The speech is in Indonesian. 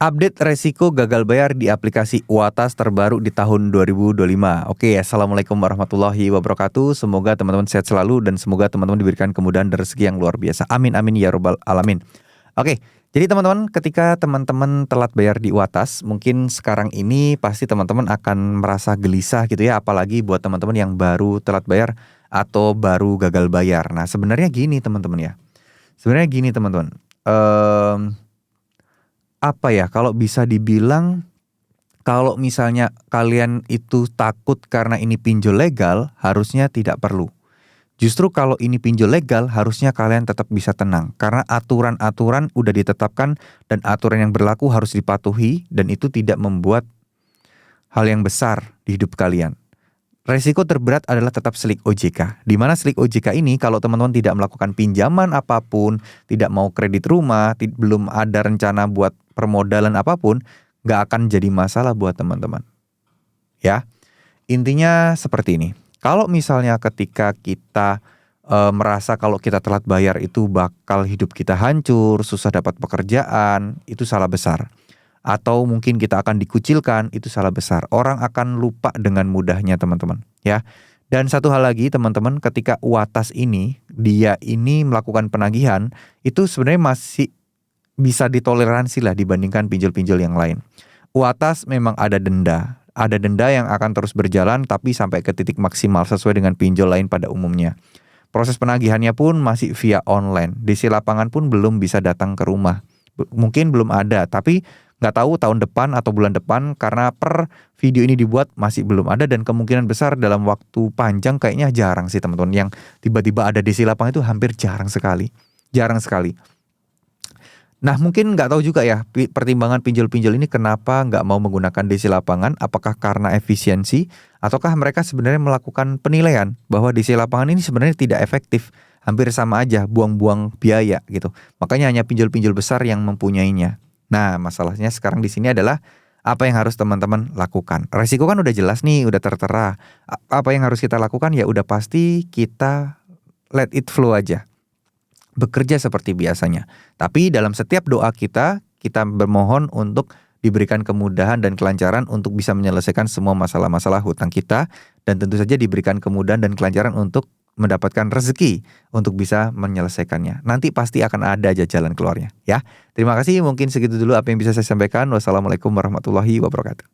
Update resiko gagal bayar di aplikasi Uatas terbaru di tahun 2025. Oke, assalamualaikum warahmatullahi wabarakatuh. Semoga teman-teman sehat selalu dan semoga teman-teman diberikan kemudahan dan rezeki yang luar biasa. Amin amin ya robbal alamin. Oke, jadi teman-teman ketika teman-teman telat bayar di Uatas, mungkin sekarang ini pasti teman-teman akan merasa gelisah gitu ya, apalagi buat teman-teman yang baru telat bayar atau baru gagal bayar. Nah, sebenarnya gini teman-teman ya. Sebenarnya gini teman-teman. Apa ya, kalau bisa dibilang, kalau misalnya kalian itu takut karena ini pinjol legal, harusnya tidak perlu. Justru kalau ini pinjol legal, harusnya kalian tetap bisa tenang. Karena aturan-aturan udah ditetapkan dan aturan yang berlaku harus dipatuhi dan itu tidak membuat hal yang besar di hidup kalian. Resiko terberat adalah tetap selik OJK. Di mana selik OJK ini kalau teman-teman tidak melakukan pinjaman apapun, tidak mau kredit rumah, belum ada rencana buat permodalan apapun, nggak akan jadi masalah buat teman-teman. Ya, intinya seperti ini. Kalau misalnya ketika kita merasa kalau kita telat bayar itu bakal hidup kita hancur, susah dapat pekerjaan, itu salah besar. Atau mungkin kita akan dikucilkan, itu salah besar. Orang akan lupa dengan mudahnya teman-teman ya. Dan satu hal lagi teman-teman, ketika Uatas ini dia ini melakukan penagihan, itu sebenarnya masih bisa ditoleransi lah dibandingkan pinjol-pinjol yang lain. Uatas memang ada denda yang akan terus berjalan tapi sampai ke titik maksimal sesuai dengan pinjol lain pada umumnya. Proses penagihannya pun masih via online. DC lapangan pun belum bisa datang ke rumah. Mungkin belum ada, tapi nggak tahu tahun depan atau bulan depan karena per video ini dibuat masih belum ada dan kemungkinan besar dalam waktu panjang kayaknya jarang sih teman-teman yang tiba-tiba ada DC lapangan itu hampir jarang sekali. Nah mungkin nggak tahu juga ya pertimbangan pinjol-pinjol ini kenapa nggak mau menggunakan DC lapangan, apakah karena efisiensi ataukah mereka sebenarnya melakukan penilaian bahwa DC lapangan ini sebenarnya tidak efektif, hampir sama aja buang-buang biaya gitu. Makanya hanya pinjol-pinjol besar yang mempunyainya. Nah, masalahnya sekarang di sini adalah apa yang harus teman-teman lakukan. Resiko kan udah jelas nih, udah tertera. Apa yang harus kita lakukan ya udah pasti kita let it flow aja. Bekerja seperti biasanya. Tapi dalam setiap doa kita bermohon untuk diberikan kemudahan dan kelancaran untuk bisa menyelesaikan semua masalah-masalah hutang kita dan tentu saja diberikan kemudahan dan kelancaran untuk mendapatkan rezeki untuk bisa menyelesaikannya. Nanti pasti akan ada aja jalan keluarnya ya. Terima kasih, mungkin segitu dulu apa yang bisa saya sampaikan. Wassalamualaikum warahmatullahi wabarakatuh.